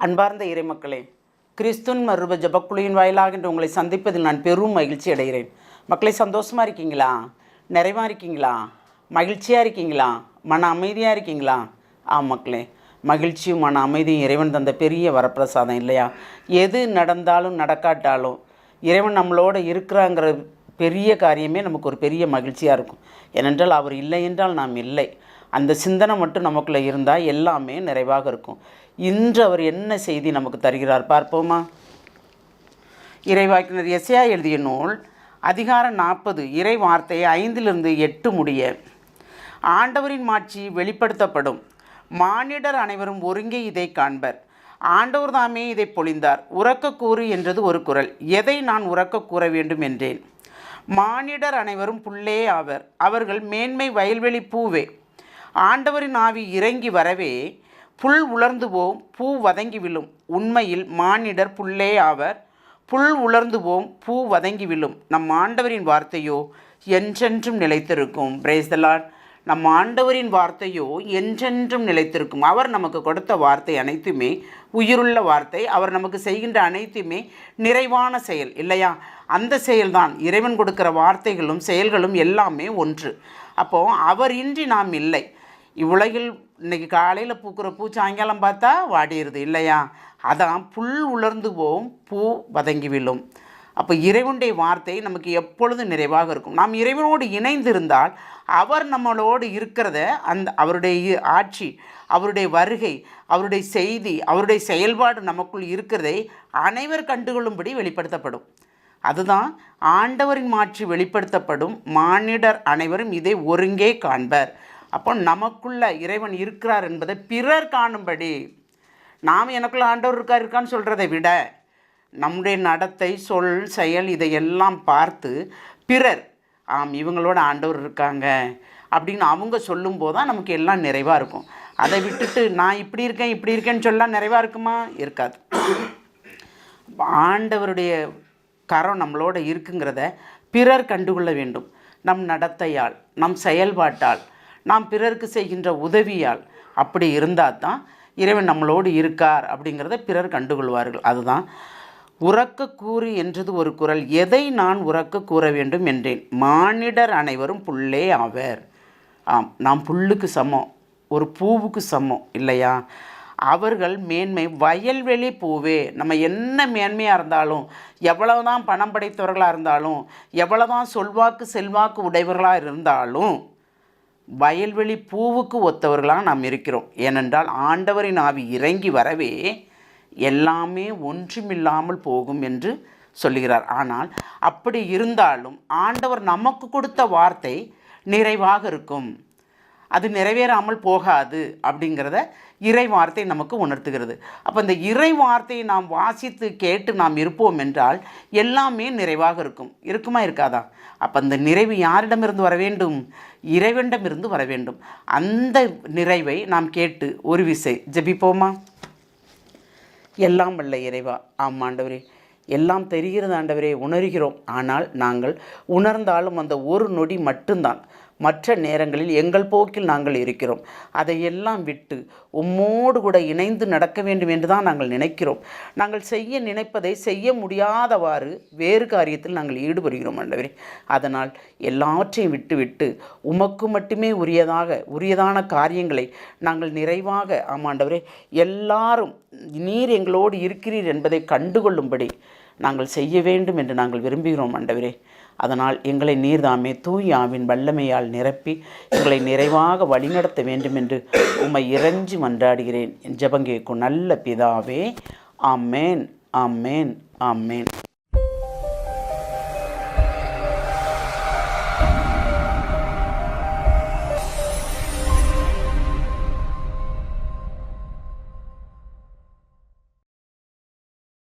அன்பார்ந்த இறைமக்களே, கிறிஸ்துவின் மறுரூப ஜெபக்குழுவின் வாயிலாக இன்று உங்களை சந்திப்பதில் நான் பெரும் மகிழ்ச்சி அடைகிறேன். மக்களை, சந்தோஷமாக இருக்கீங்களா? நிறைவாக இருக்கீங்களா? மகிழ்ச்சியாக இருக்கீங்களா? மன அமைதியாக இருக்கீங்களா? மக்களே, மகிழ்ச்சியும் மன அமைதியும் இறைவன் தந்த பெரிய வரப்பிரசாதம் இல்லையா? எது நடந்தாலும் நடக்காட்டாலும் இறைவன் நம்மளோட இருக்கிறாங்கிற பெரிய காரியமே நமக்கு ஒரு பெரிய மகிழ்ச்சியாக இருக்கும். ஏனென்றால் அவர் இல்லை என்றால் நாம் இல்லை. அந்த சிந்தனை மட்டும் நமக்குள்ளே இருந்தால் எல்லாமே நிறைவாக இருக்கும். இன்று அவர் என்ன செய்தி நமக்கு தருகிறார் பார்ப்போமா? இறைவாக்கினர் எசையா எழுதிய நூல் அதிகாரம் 40 இறை வார்த்தை 5-8 முடிய. ஆண்டவரின் மாட்சி வெளிப்படுத்தப்படும். மானிடர் அனைவரும் ஒருங்கே இதை காண்பர். ஆண்டவர் தாமே இதை பொழிந்தார். உரக்க கூறு என்றது ஒரு குரல். எதை நான் உரக்க கூற வேண்டும் என்றேன். மானிடர் அனைவரும் புல்லே ஆவர். அவர்கள் மேன்மை வயல்வெளி பூவே. ஆண்டவரின் ஆவி இறங்கி வரவே புல் உலர்ந்து போம், பூ வதங்கி விழும். உண்மையில் மானிடர் புல்லே ஆவர். புல் உலர்ந்து போம், பூ வதங்கி விழும். நம் ஆண்டவரின் வார்த்தையோ என்றென்றும் நிலைத்திருக்கும். Praise the Lord. நம் ஆண்டவரின் வார்த்தையோ என்றென்றும் நிலைத்திருக்கும். அவர் நமக்கு கொடுத்த வார்த்தை அனைத்துமே உயிருள்ள வார்த்தை. அவர் நமக்கு செய்கின்ற அனைத்துமே நிறைவான செயல் இல்லையா? அந்த செயல்தான் இறைவன் கொடுக்கிற வார்த்தைகளும் செயல்களும் எல்லாமே ஒன்று. அப்போது அவர் இன்றி நாம் இல்லை. இவ்வுலகில் இன்றைக்கி காலையில் பூக்கிற பூ சாயங்காலம் பார்த்தா வாடிடுது இல்லையா? அதான் புல் உலர்ந்து போகும், பூ வதங்கி விழும். அப்போ இறைவனுடைய வார்த்தை நமக்கு எப்பொழுதும் நிறைவாக இருக்கும். நாம் இறைவனோடு இணைந்திருந்தால் அவர் நம்மளோடு இருக்கிறத அவருடைய ஆட்சி, அவருடைய வருகை, அவருடைய செய்தி, அவருடைய செயல்பாடு நமக்குள் இருக்கிறதை அனைவர் கண்டுகொள்ளும்படி வெளிப்படுத்தப்படும். அதுதான் ஆண்டவரின் மாட்சி வெளிப்படுத்தப்படும். மானிடர் அனைவரும் இதை ஒருங்கே காண்பர். அப்போ நமக்குள்ள இறைவன் இருக்கிறார் என்பதை பிறர் காணும்படி. நாம் எனக்குள்ள ஆண்டவர் இருக்கான்னு சொல்கிறதை விட நம்முடைய நடத்தை, சொல், செயல் இதையெல்லாம் பார்த்து பிறர் இவங்களோட ஆண்டவர் இருக்காங்க அப்படின்னு அவங்க சொல்லும்போது தான் நமக்கு எல்லாம் நிறைவாக இருக்கும். அதை விட்டுட்டு நான் இப்படி இருக்கேன்னு சொல்ல நிறைவாக இருக்குமா? இருக்காது. ஆண்டவருடைய கரம் நம்மளோட இருக்குங்கிறத பிறர் கண்டுகொள்ள வேண்டும். நம் நடத்தையால், நம் செயல்பாட்டால், நாம் பிறருக்கு செய்கின்ற உதவியால். அப்படி இருந்தால் தான் இறைவன் நம்மளோடு இருக்கார் அப்படிங்கிறத பிறர் கண்டுகொள்வார்கள். அதுதான் உரக்க கூறு என்றது ஒரு குரல். எதை நான் உரக்க கூற வேண்டும் என்றேன். மானிடர் அனைவரும் புல்லே ஆவர். நாம் புல்லுக்கு சமம், ஒரு பூவுக்கு சமம் இல்லையா? அவர்கள் மேன்மை வயல்வெளி பூவே. நம்ம என்ன மேன்மையாக இருந்தாலும், எவ்வளவுதான் பணம் படைத்தவர்களாக இருந்தாலும், எவ்வளவுதான் செல்வாக்கு உடையவர்களாக இருந்தாலும் வயல்வெளி பூவுக்கு ஒத்தவர்களாக நாம் இருக்கிறோம். ஏனென்றால் ஆண்டவரின் ஆவி இறங்கி வரவே எல்லாமே ஒன்றுமில்லாமல் போகும் என்று சொல்லுகிறார். ஆனால் அப்படி இருந்தாலும் ஆண்டவர் நமக்கு கொடுத்த வார்த்தை நிறைவாக இருக்கும். அது நிறைவேறாமல் போகாது அப்படிங்கிறத இறை வார்த்தை நமக்கு உணர்த்துகிறது. அப்போ இந்த இறை வார்த்தையை நாம் வாசித்து கேட்டு நாம் இருப்போம் என்றால் எல்லாமே நிறைவாக இருக்கும். இருக்குமா இருக்காதா? அப்போ அந்த நிறைவு யாரிடமிருந்து வர வேண்டும்? இறைவனிடமிருந்து வர வேண்டும். அந்த நிறைவை நாம் கேட்டு ஒரு விசை ஜெபிப்போமா? எல்லாம் வல்ல இறைவா, ஆண்டவரே, எல்லாம் தெரிகிறது ஆண்டவரே, உணர்கிறோம். ஆனால் நாங்கள் உணர்ந்தாலும் அந்த ஒரு நொடி மட்டும்தான். மற்ற நேரங்களில் எங்கள் போக்கில் நாங்கள் இருக்கிறோம். அதையெல்லாம் விட்டு உம்மோடு கூட இணைந்து நடக்க வேண்டும் என்று தான் நாங்கள் நினைக்கிறோம். நாங்கள் செய்ய நினைப்பதை செய்ய முடியாதவாறு வேறு காரியத்தில் நாங்கள் ஈடுபடுகிறோம் ஆண்டவரே. அதனால் எல்லாவற்றையும் விட்டு உமக்கு மட்டுமே உரியதான காரியங்களை நாங்கள் நிறைவாக ஆண்டவரே எல்லாரும் நீர் எங்களோடு இருக்கிறீர் என்பதை கண்டுகொள்ளும்படி நாங்கள் செய்ய வேண்டும் என்று நாங்கள் விரும்புகிறோம் ஆண்டவரே. அதனால் எங்களை நீர்தாமே தூய் ஆவின் வல்லமையால் நிரப்பி எங்களை நிறைவாக வழிநடத்த வேண்டும் என்று உம்மை இறைஞ்சி மன்றாடுகிறேன். என் ஜெபம் கேட்கும் நல்ல பிதாவே. ஆமேன், ஆமேன், ஆமேன்.